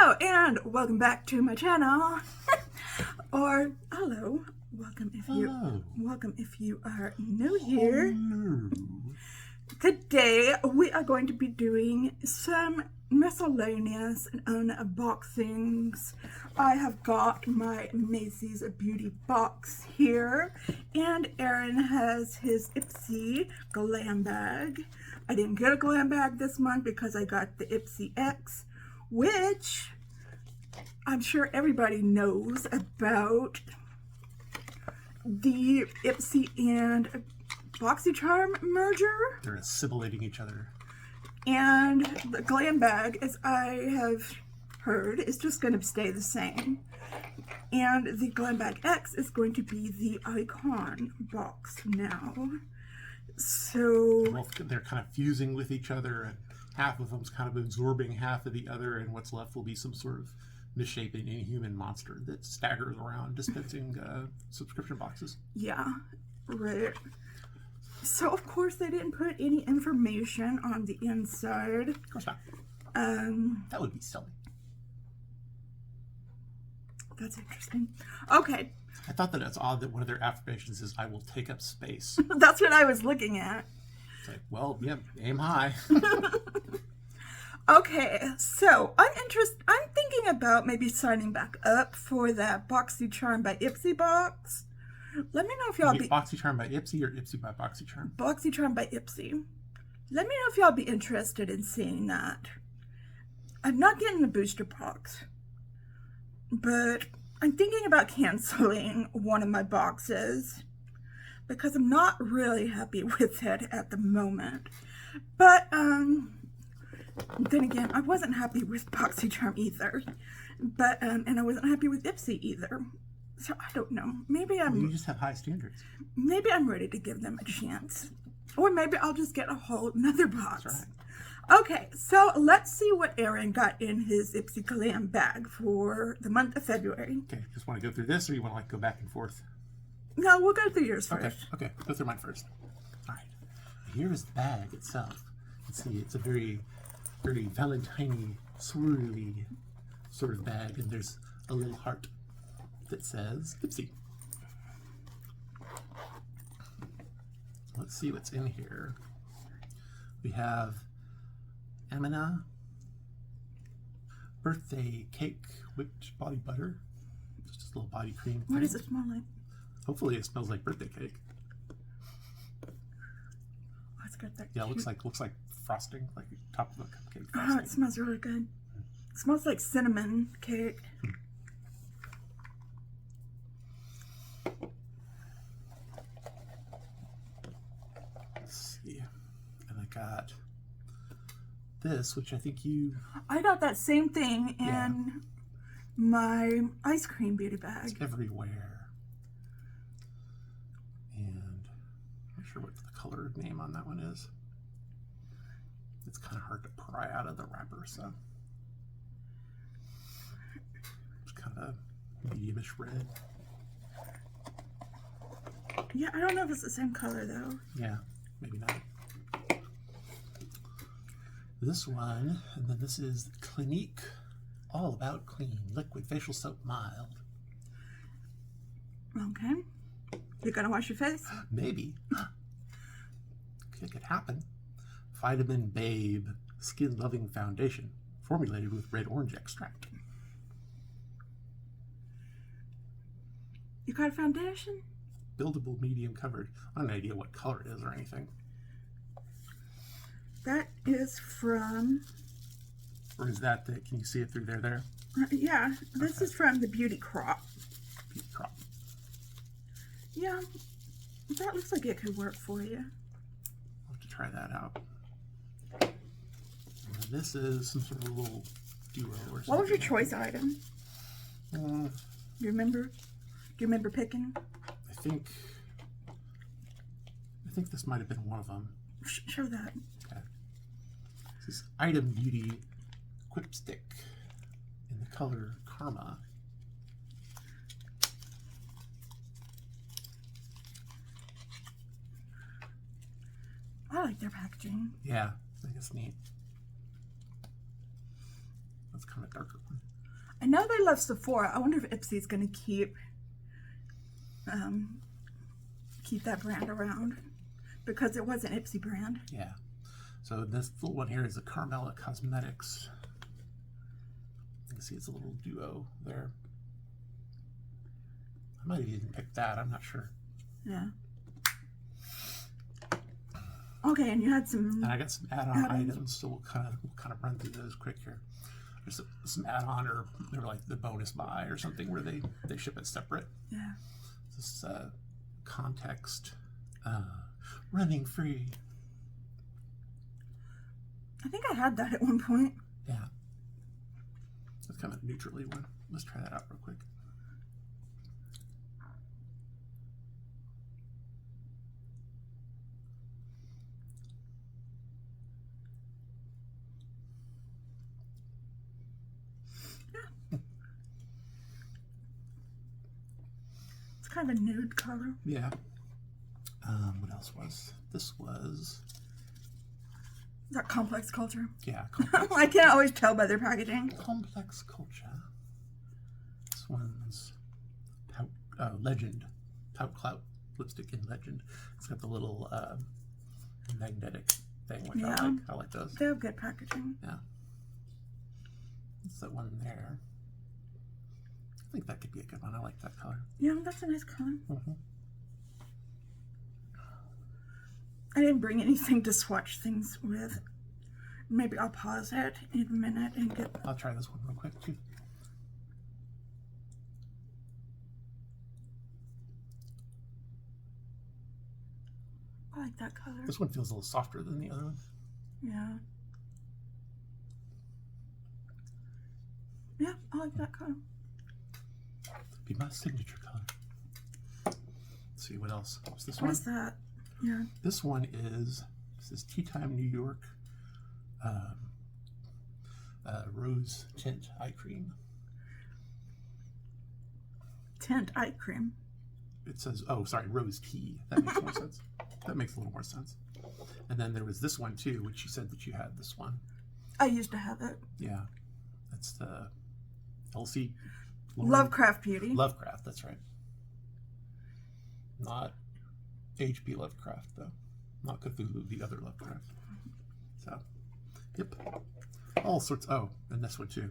Hello and welcome back to my channel. Or hello, welcome if you are new here. Hello. Today we are going to be doing some miscellaneous unboxings. I have got my Macy's beauty box here, and Aaron has his Ipsy Glam bag. I didn't get a glam bag this month because I got the Ipsy X, which I'm sure everybody knows about the Ipsy and BoxyCharm merger. They're assimilating each other. And the glam bag, as I have heard, is just going to stay the same. And the glam bag X is going to be the icon box now. So They're kind of fusing with each other, and half of them's kind of absorbing half of the other, and what's left will be some sort of misshapen inhuman monster that staggers around dispensing subscription boxes. yeah, right. So of course they didn't put any information on the inside. Of course not. That would be silly. That's interesting. Okay. I thought that it's odd that one of their affirmations is, "I will take up space." That's what I was looking at. It's like, well, yeah, aim high. Okay, so I'm thinking about maybe signing back up for that BoxyCharm by Ipsy box. Let me know if y'all be BoxyCharm by Ipsy or Ipsy by BoxyCharm? BoxyCharm by Ipsy. Let me know if y'all be interested in seeing that. I'm not getting the booster box, but I'm thinking about canceling one of my boxes because I'm not really happy with it at the moment. But then again, I wasn't happy with BoxyCharm either. But and I wasn't happy with Ipsy either. So I don't know. Maybe You just have high standards. Maybe I'm ready to give them a chance. Or maybe I'll just get a whole another box. That's right. Okay, so let's see what Aaron got in his Ipsy Glam bag for the month of February. Okay, just want to go through this, or you want to like go back and forth? No, we'll go through yours Okay, first. okay, go through mine first. All right, here is the bag itself. You can see it's a very, very Valentine-y, swirly sort of bag, and there's a little heart that says Ipsy. Let's see what's in here. We have Amina birthday cake whipped body butter. It's just a little body cream. What does it smell like? Hopefully it smells like birthday cake. Oh, it's got that Yeah, it cute... looks like frosting, like top of a cupcake Oh, frosting. it smells really good. It smells like cinnamon cake. Let's see. And I got this, which I think you... I got that same thing in my ice cream beauty bag. It's everywhere. And I'm not sure what the color name on that one is. It's kind of hard to pry out of the wrapper, so... It's kind of medium-ish red. Yeah, I don't know if it's the same color though. Yeah, maybe not. This one, and then this is Clinique All About Clean Liquid Facial Soap Mild. Okay. You're gonna wash your face? Maybe. It could happen. Vitamin Babe Skin Loving Foundation, formulated with red orange extract. You got a foundation? Buildable medium coverage. I don't have an idea what color it is or anything. That is from... Or is that the, can you see it through there? yeah, this Okay. is from the Beauty Crop. Beauty Crop. Yeah, that looks like it could work for you. I'll have to try that out. And this is some sort of little duo or something. What was your choice item? Uh, You remember? Do you remember picking? I think this might have been one of them. Show that. Okay. This is Item Beauty Quip Stick in the color Karma. I like their packaging. Yeah, I think it's neat. That's kind of a darker one. I know they love Sephora. I wonder if Ipsy's going to keep that brand around, because it was an Ipsy brand. Yeah. So this little one here is a Carmela Cosmetics. You can see it's a little duo there. I might have even picked that. I'm not sure. Yeah. Okay, and you had some. And I got some add-on items, so we'll kind of run through those quick here. There's some add-on, or they're like the bonus buy or something where they ship it separate. Yeah. This context running free. I think I had that at one point. Yeah. That's kind of a neutrally one. Let's try that out real quick. Kind of a nude color. Yeah. What else was? This was... Is that Complex Culture? Yeah, Complex. I can't always tell by their packaging. Complex Culture. This one's Legend. Pout Clout lipstick in Legend. It's got the little magnetic thing, which I like. I like those. They have good packaging. Yeah. It's that one there. I think that could be a good one. I like that color. Yeah, that's a nice color. Mm-hmm. I didn't bring anything to swatch things with. Maybe I'll pause it in a minute and get... I'll try this one real quick too. I like that color. This one feels a little softer than the other one. Yeah. Yeah, I like that color. Be my signature color. Let's see what else. What's this one? What is that? Yeah. This one is, this is Tea Time New York Rose Tint Eye Cream. Tint eye cream. It says, oh, sorry, Rose Tea. That makes more sense. That makes a little more sense. And then there was this one too, which you said that you had this one. I used to have it. Yeah. That's the Elsie. Lovecraft Beauty. Lovecraft, that's right. Not H.P. Lovecraft, though. Not Cthulhu, the other Lovecraft. So, yep. All sorts. Oh, and this one too.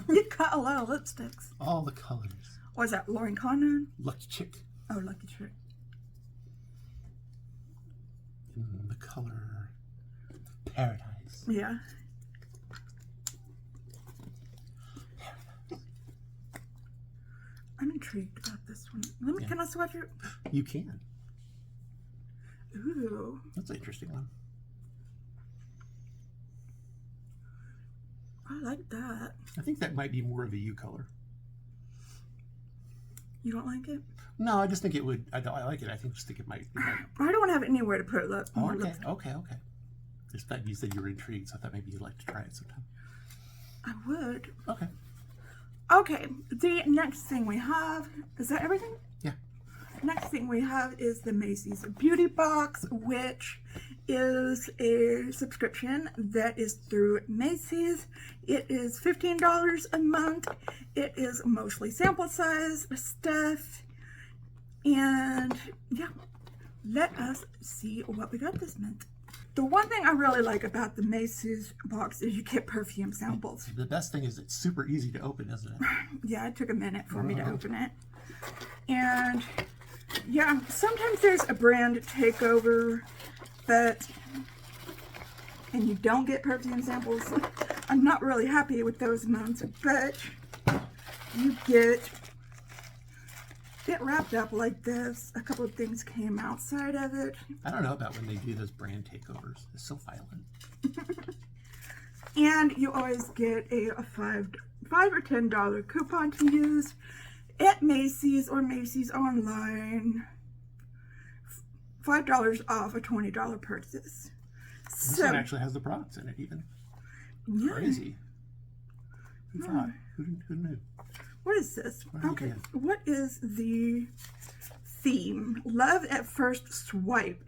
You got a lot of lipsticks. All the colors. What is that, Lauren Conran? Lucky Chick. Oh, Lucky Chick. In the color Paradise. Yeah. I'm intrigued about this one. Can I swatch it? You can. Ooh. That's an interesting one. I like that. I think that might be more of a you color. You don't like it? No, I just think it would. I like it. I just think it might. I don't have anywhere to put it. Okay. Just that you said you were intrigued, so I thought maybe you'd like to try it sometime. I would. Okay. Okay, the next thing we have, is that everything? Yeah. Next thing we have is the Macy's Beauty Box, which is a subscription that is through Macy's. It is $15 a month. It is mostly sample size stuff. And yeah, let us see what we got this month. The one thing I really like about the Macy's box is you get perfume samples. The best thing is it's super easy to open, isn't it? Yeah, it took a minute for me to open it. And yeah, sometimes there's a brand takeover, and you don't get perfume samples. I'm not really happy with those months, but you get it wrapped up like this. A couple of things came outside of it. I don't know about when they do those brand takeovers. It's so violent. And you always get a $5 or $10 coupon to use at Macy's or Macy's online. $5 off a $20 purchase. This one actually has the products in it even. Yeah. Crazy. Who thought? Who knew? What is this? Okay, what is the theme? Love at First Swipe.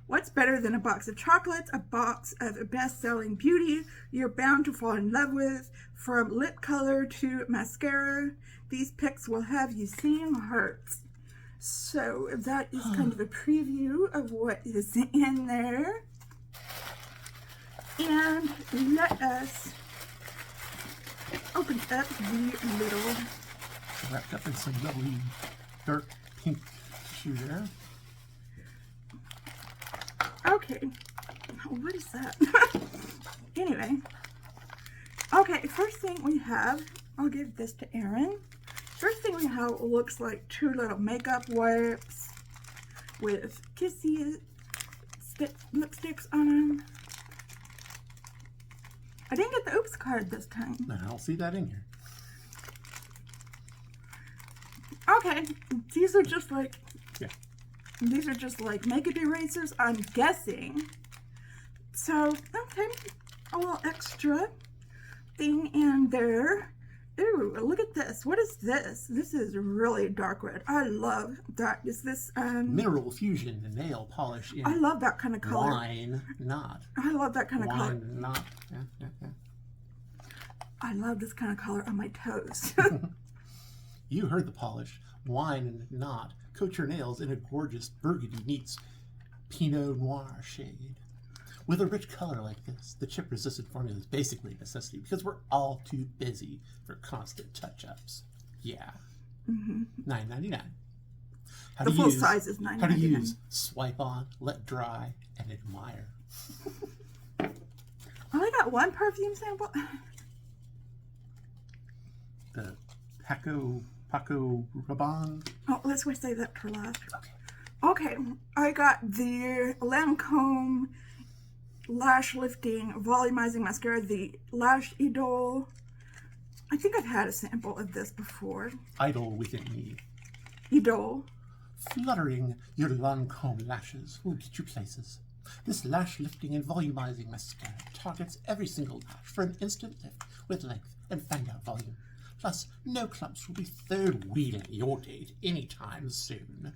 What's better than a box of chocolates, a box of best-selling beauty you're bound to fall in love with? From lip color to mascara, these picks will have you seeing hearts. So that is kind of a preview of what is in there. And let us open up the little... Wrapped up in some lovely dark pink tissue there. Okay, what is that? Anyway, okay, first thing we have, I'll give this to Erin. First thing we have looks like 2 little makeup wipes with kissy lipsticks on them. I didn't get the oops card this time. No, I don't see that in here. Okay, these are just like... Yeah. These are just like makeup erasers, I'm guessing. So, okay, a little extra thing in there. Ooh, look at this. What is this? This is really dark red. I love that. Is this, Mineral Fusion nail polish in I love that kind of color. Wine Not. I love that kind of color. Wine Not. Yeah. I love this kind of color on my toes. You heard the polish. Wine Not. Coat your nails in a gorgeous burgundy meets Pinot Noir shade. With a rich color like this, the chip-resistant formula is basically a necessity because we're all too busy for constant touch-ups. Yeah. $9.99. The full size is $9.99. How to use: swipe on, let dry, and admire. I only got one perfume sample. The Paco Rabanne. Oh, let's save that for last. Okay. Okay, I got the Lancome Lash Lifting Volumizing Mascara, the Lash Idol. I think I've had a sample of this before. Idol within me. Idol. Fluttering your Lancome lashes will get you places. This lash lifting and volumizing mascara targets every single lash for an instant lift with length and fan out volume. Plus, no clumps will be third wheeling your date anytime soon.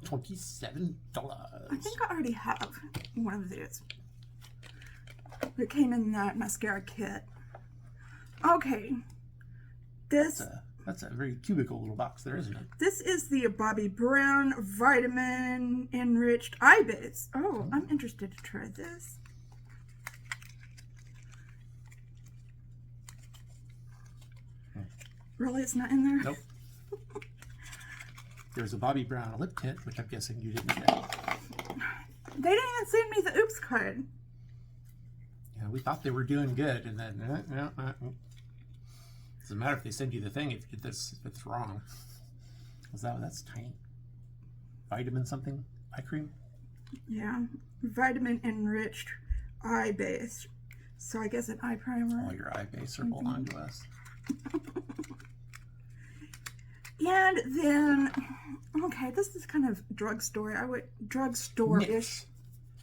$27. I think I already have one of these. It came in that mascara kit. Okay. That's a very cubical little box there, isn't it? This is the Bobbi Brown Vitamin Enriched Eye Base. Oh, I'm interested to try this. Really? It's not in there? Nope. There's a Bobbi Brown lip tint, which I'm guessing you didn't get. They didn't even send me the oops card. Yeah, we thought they were doing good, and then doesn't matter if they send you the thing if it's wrong. That's tiny. Vitamin something? Eye cream? Yeah, Vitamin Enriched Eye Base. So I guess an eye primer. All your eye base will belong to us. And then, okay, this is kind of drugstore-ish.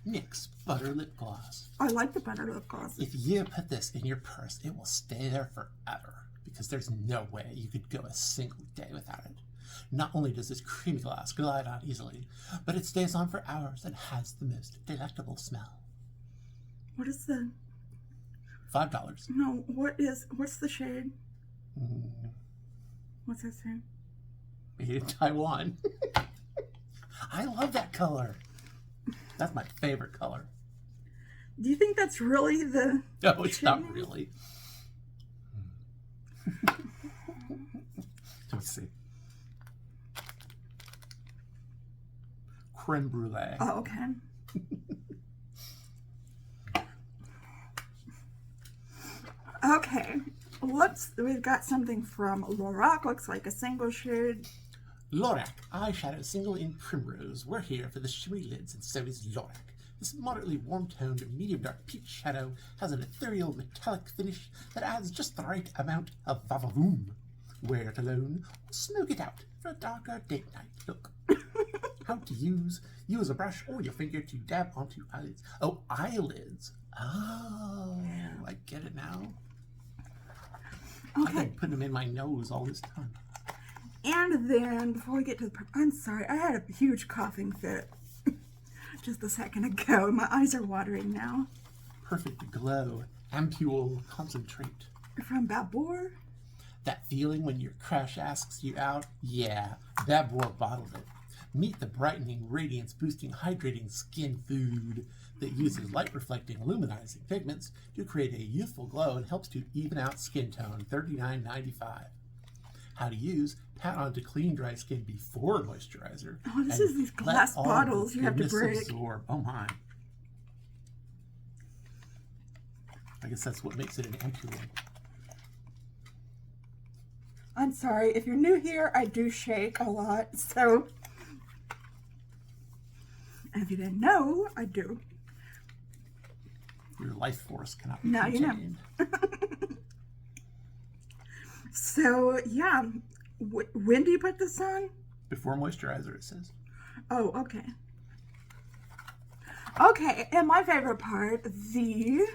NYX Butter Lip Gloss. I like the butter lip gloss. If you put this in your purse, it will stay there forever because there's no way you could go a single day without it. Not only does this creamy gloss glide on easily, but it stays on for hours and has the most delectable smell. What is the... $5. No, what's the shade? What's that say? Made in Taiwan. I love that color. That's my favorite color. Do you think that's really the... No, it's not really. Let me see. Creme brulee. Oh, okay. Okay, we've got something from Lorac, looks like a single shade. Lorac eyeshadow single in Primrose. We're here for the shimmery lids, and so is Lorac. This moderately warm-toned, medium-dark peach shadow has an ethereal metallic finish that adds just the right amount of va-va-voom. Wear it alone, or smoke it out for a darker date night look. How to use? Use a brush or your finger to dab onto eyelids. Oh, eyelids. Oh, I get it now. Okay. I've been putting them in my nose all this time. And then, before we get to the... I'm sorry, I had a huge coughing fit. just a second ago. My eyes are watering now. Perfect glow. Ampule concentrate. From Babor? That feeling when your crush asks you out? Yeah, Babor bottled it. Meet the brightening, radiance-boosting, hydrating skin food that uses light-reflecting, luminizing pigments to create a youthful glow and helps to even out skin tone. $39.95. How to use: pat on to clean, dry skin before moisturizer. Oh, this is these glass bottles you have to break. Absorb. Oh my. I guess that's what makes it an ampule. I'm sorry, if you're new here, I do shake a lot, so... And if you didn't know, I do. Your life force cannot be now contained. You know. So, yeah. When do you put this on? Before moisturizer, it says. Oh, okay. Okay, and my favorite part, the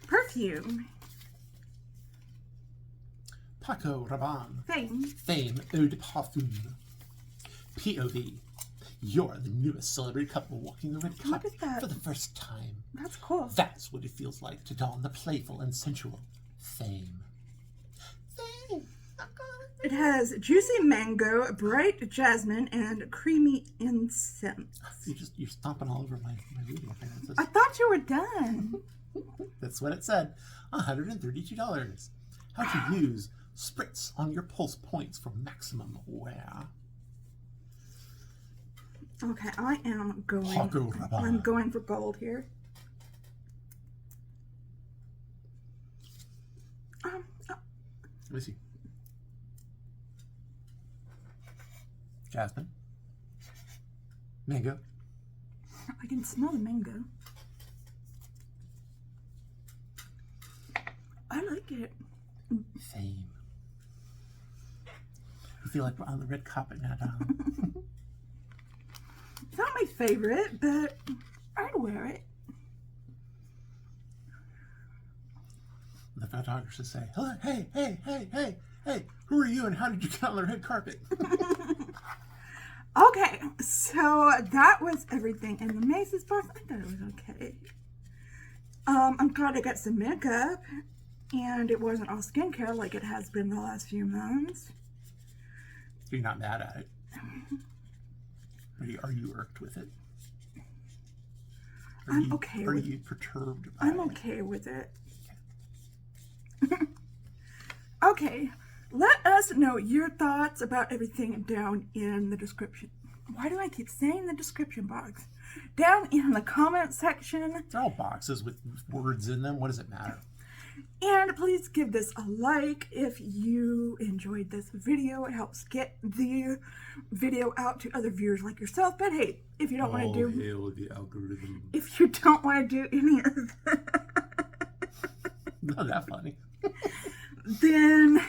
perfume. Paco Rabanne. Fame. Eau de Parfum. POV. You're the newest celebrity couple walking the red carpet for the first time. That's cool. That's what it feels like to don the playful and sensual Fame. It has juicy mango, bright jasmine, and creamy incense. You're stomping all over my reading. I thought you were done. That's what it said. $132. How to use spritz on your pulse points for maximum wear. Okay, I'm going for gold here. Let me see. Jasmine. Mango. I can smell the mango. I like it. Fame. I feel like we're on the red carpet now, darling. It's not my favorite, but I'd wear it. The photographers say, hey, who are you and how did you get on the red carpet? Okay, so that was everything in the Macy's box. I thought it was okay. I'm glad I got some makeup, and it wasn't all skincare like it has been the last few months. You're not mad at it. Are you irked with it? I'm okay with it. Are you perturbed by it? I'm okay with it. Okay, let us know your thoughts about everything down in the description. Why do I keep saying the description box? Down in the comment section. They're all boxes with words in them. What does it matter? And please give this a like if you enjoyed this video. It helps get the video out to other viewers like yourself. But hey, if you don't want to do... hail the algorithm. If you don't want to do any of that... Not that funny. Then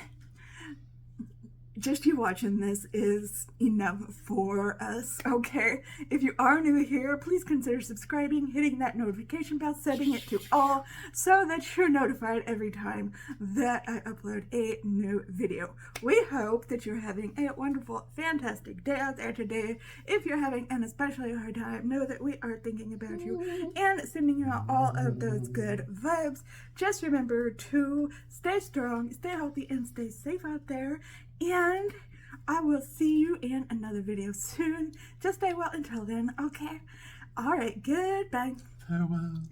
just you watching this is enough for us, okay? If you are new here, please consider subscribing, hitting that notification bell, setting it to all so that you're notified every time that I upload a new video. We hope that you're having a wonderful, fantastic day out there today. If you're having an especially hard time, know that we are thinking about you and sending you out all of those good vibes. Just remember to stay strong, stay healthy, and stay safe out there. And I will see you in another video soon. Just stay well until then, okay? Alright, goodbye. Farewell.